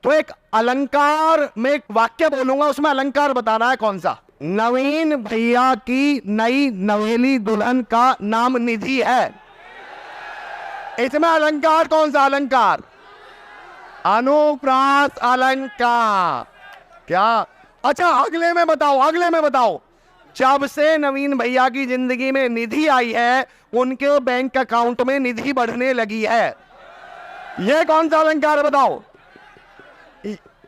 तो एक अलंकार में एक वाक्य बोलूंगा, उसमें अलंकार बताना है कौन सा। नवीन भैया की नई नवेली दुल्हन का नाम निधि है। इसमें अलंकार कौन सा अलंकार? अनुप्रास अलंकार। क्या? अच्छा अगले में बताओ, अगले में बताओ। जब से नवीन भैया की जिंदगी में निधि आई है, उनके बैंक अकाउंट में निधि बढ़ने लगी है। यह कौन सा अलंकार है बताओ?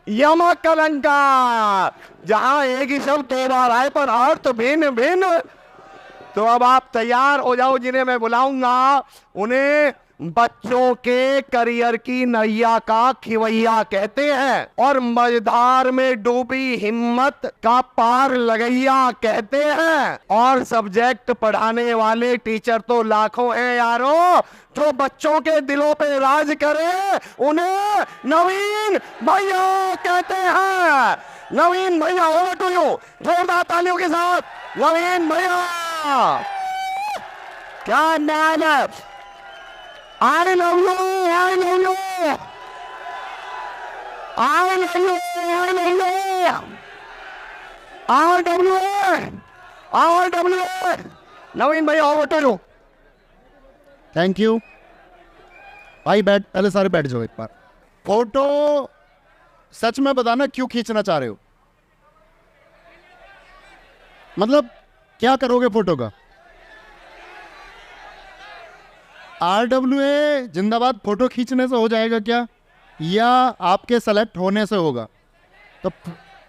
यमक अलंकार, जहां एक ही शब्द दो बार आए पर अर्थ भिन्न भिन्न। तो अब आप तैयार हो जाओ, जिन्हें मैं बुलाऊंगा उन्हें बच्चों के करियर की नैया का खिवैया कहते हैं, और मझधार में डूबी हिम्मत का पार लगैया कहते हैं। और सब्जेक्ट पढ़ाने वाले टीचर तो लाखों हैं यारों, जो बच्चों के दिलों पे राज करे उन्हें नवीन भैया कहते हैं। नवीन भैया, ओवर टू यू, जोरदार तालियों के साथ नवीन भैया। क्या नाम है? I love you, I love you, I love you, I love you, RWA, RWA। Naveen भाई over to you. Thank you भाई। पहले सारे बैठ जाओ एक बार। फोटो सच में बताना क्यों खींचना चाह रहे हो, मतलब क्या करोगे फोटो का? RWA जिंदाबाद फोटो खींचने से हो जाएगा क्या, या आपके सेलेक्ट होने से होगा? तो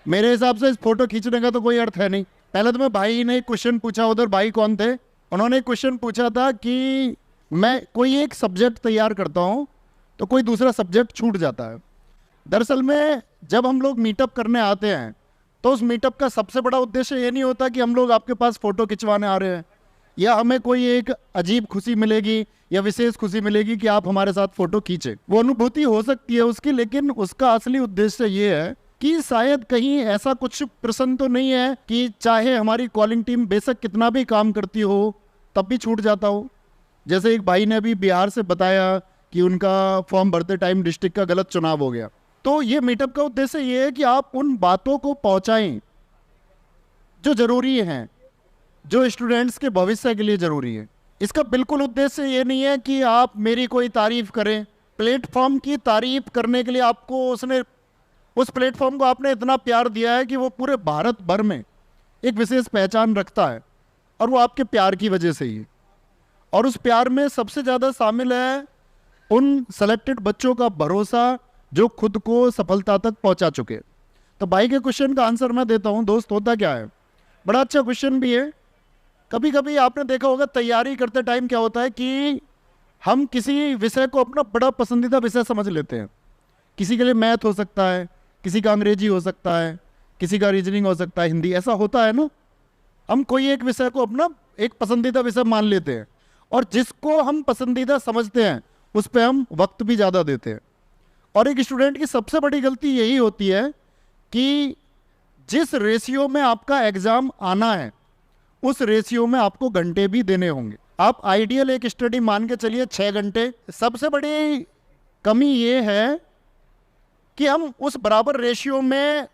मेरे हिसाब से इस फोटो खींचने का तो कोई अर्थ है नहीं। पहले तो मैं भाई ने क्वेश्चन पूछा, उधर भाई कौन थे, उन्होंने क्वेश्चन पूछा था कि मैं कोई एक सब्जेक्ट तैयार करता हूँ तो कोई दूसरा सब्जेक्ट छूट जाता है। दरअसल में जब हम लोग मीटअप करने आते हैं तो उस मीटअप का सबसे बड़ा उद्देश्य ये नहीं होता कि हम लोग आपके पास फ़ोटो खिंचवाने आ रहे हैं, या हमें कोई एक अजीब खुशी मिलेगी या विशेष खुशी मिलेगी कि आप हमारे साथ फ़ोटो खींचे। वो अनुभूति हो सकती है उसकी, लेकिन उसका असली उद्देश्य ये है कि शायद कहीं ऐसा कुछ प्रश्न तो नहीं है कि चाहे हमारी कॉलिंग टीम बेशक कितना भी काम करती हो तब भी छूट जाता हो। जैसे एक भाई ने अभी बिहार से बताया कि उनका फॉर्म भरते टाइम डिस्ट्रिक्ट का गलत चुनाव हो गया। तो ये मीटअप का उद्देश्य ये है कि आप उन बातों को पहुंचाएं जो ज़रूरी हैं, जो स्टूडेंट्स के भविष्य के लिए ज़रूरी है। इसका बिल्कुल उद्देश्य ये नहीं है कि आप मेरी कोई तारीफ़ करें। प्लेटफॉर्म की तारीफ़ करने के लिए आपको उस प्लेटफॉर्म को आपने इतना प्यार दिया है कि वो पूरे भारत भर में एक विशेष पहचान रखता है, और वो आपके प्यार की वजह से ही। और उस प्यार में सबसे ज़्यादा शामिल है उन सेलेक्टेड बच्चों का भरोसा जो खुद को सफलता तक पहुंचा चुके। तो भाई के क्वेश्चन का आंसर मैं देता हूं दोस्त। होता क्या है, बड़ा अच्छा क्वेश्चन भी है। कभी कभी आपने देखा होगा तैयारी करते टाइम क्या होता है कि हम किसी विषय को अपना बड़ा पसंदीदा विषय समझ लेते हैं। किसी के लिए मैथ हो सकता है, किसी का अंग्रेजी हो सकता है, किसी का रीजनिंग हो सकता है, हिंदी, ऐसा होता है ना। हम कोई एक विषय को अपना एक पसंदीदा विषय मान लेते हैं, और जिसको हम पसंदीदा समझते हैं उस पर हम वक्त भी ज़्यादा देते हैं। और एक स्टूडेंट की सबसे बड़ी गलती यही होती है कि जिस रेशियो में आपका एग्ज़ाम आना है उस रेशियो में आपको घंटे भी देने होंगे। आप आइडियल एक स्टडी मान के चलिए 6 घंटे। सबसे बड़ी कमी ये है कि हम उस बराबर रेशियो में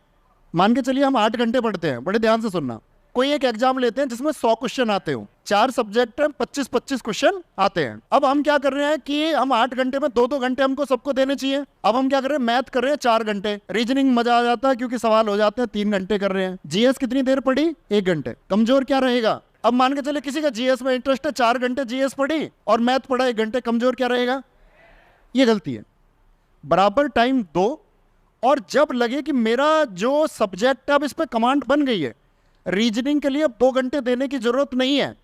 मान के चलिए हम 8 घंटे पढ़ते हैं। बड़े ध्यान से सुनना, कोई एक एग्जाम लेते हैं जिसमें 100 क्वेश्चन आते हो, 4 सब्जेक्ट हैं, 25-25 क्वेश्चन आते हैं। अब हम क्या कर रहे हैं कि हम 8 घंटे में 2-2 घंटे हमको सबको देने चाहिए। अब हम क्या कर रहे हैं, मैथ कर रहे हैं 4 घंटे, रीजनिंग मजा आ जाता है क्योंकि सवाल हो जाते हैं 3 घंटे कर रहे हैं, जीएस कितनी देर पढ़ी, 1 घंटे। कमजोर क्या रहेगा? अब मान के चले किसी का जीएस में इंटरेस्ट है, 4 घंटे जीएस पढ़ी और मैथ पढ़ा 1 घंटे, कमजोर क्या रहेगा? ये गलती है। बराबर टाइम दो, और जब लगे कि मेरा जो सब्जेक्ट है अब इस पर कमांड बन गई है, रीजनिंग के लिए अब 2 घंटे देने की जरूरत नहीं है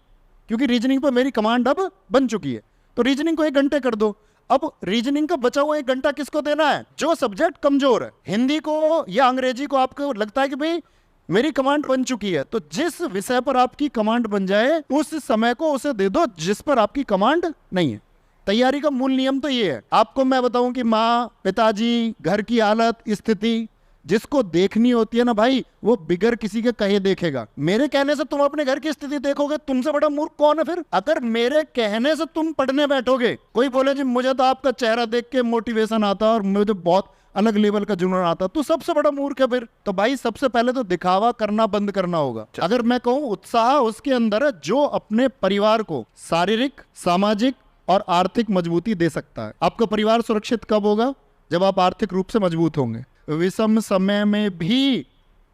क्योंकि रीजनिंग पर मेरी कमांड अब बन चुकी है, तो रीजनिंग को 1 घंटे कर दो। अब रीजनिंग का बचा हुआ 1 घंटा किसको देना है? जो सब्जेक्ट कमजोर है, हिंदी को या अंग्रेजी को आपको लगता है कि भाई मेरी कमांड बन चुकी है, तो जिस विषय पर आपकी कमांड बन जाए उस समय को उसे दे दो जिस पर आपकी कमांड नहीं है। तैयारी का मूल नियम तो ये है। आपको मैं बताऊं कि माँ, पिताजी, घर की हालत, स्थिति जिसको देखनी होती है ना भाई, वो बिगर किसी के कहे देखेगा। मेरे कहने से तुम अपने घर की स्थिति देखोगे, तुमसे बड़ा मूर्ख कौन है फिर? अगर मेरे कहने से तुम पढ़ने बैठोगे, कोई बोले जी मुझे तो आपका चेहरा देख के मोटिवेशन आता है और मुझे बहुत अलग लेवल का जुनून आता, तो सबसे बड़ा मूर्ख है फिर। तो भाई सबसे पहले तो दिखावा करना बंद करना होगा। अगर मैं कहूं उत्साह उसके अंदर है जो अपने परिवार को शारीरिक, सामाजिक और आर्थिक मजबूती दे सकता है। आपका परिवार सुरक्षित कब होगा? जब आप आर्थिक रूप से मजबूत होंगे। विषम समय में भी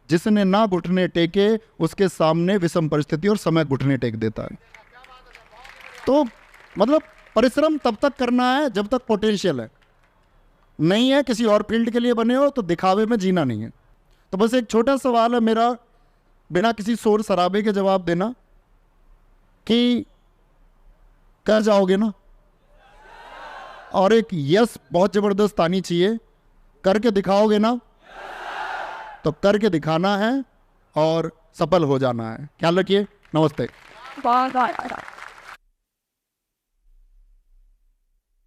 जिसने ना घुटने टेके उसके सामने विषम परिस्थिति और समय घुटने टेक देता है। तो मतलब परिश्रम तब तक करना है जब तक पोटेंशियल है, नहीं है किसी और फील्ड के लिए बने हो तो दिखावे में जीना नहीं है। तो बस एक छोटा सवाल है मेरा, बिना किसी शोर शराबे के जवाब देना कि कर जाओगे ना? और एक यस बहुत जबरदस्त आनी चाहिए, करके दिखाओगे ना? तो करके दिखाना है और सफल हो जाना है। ख्याल रखिए। नमस्ते।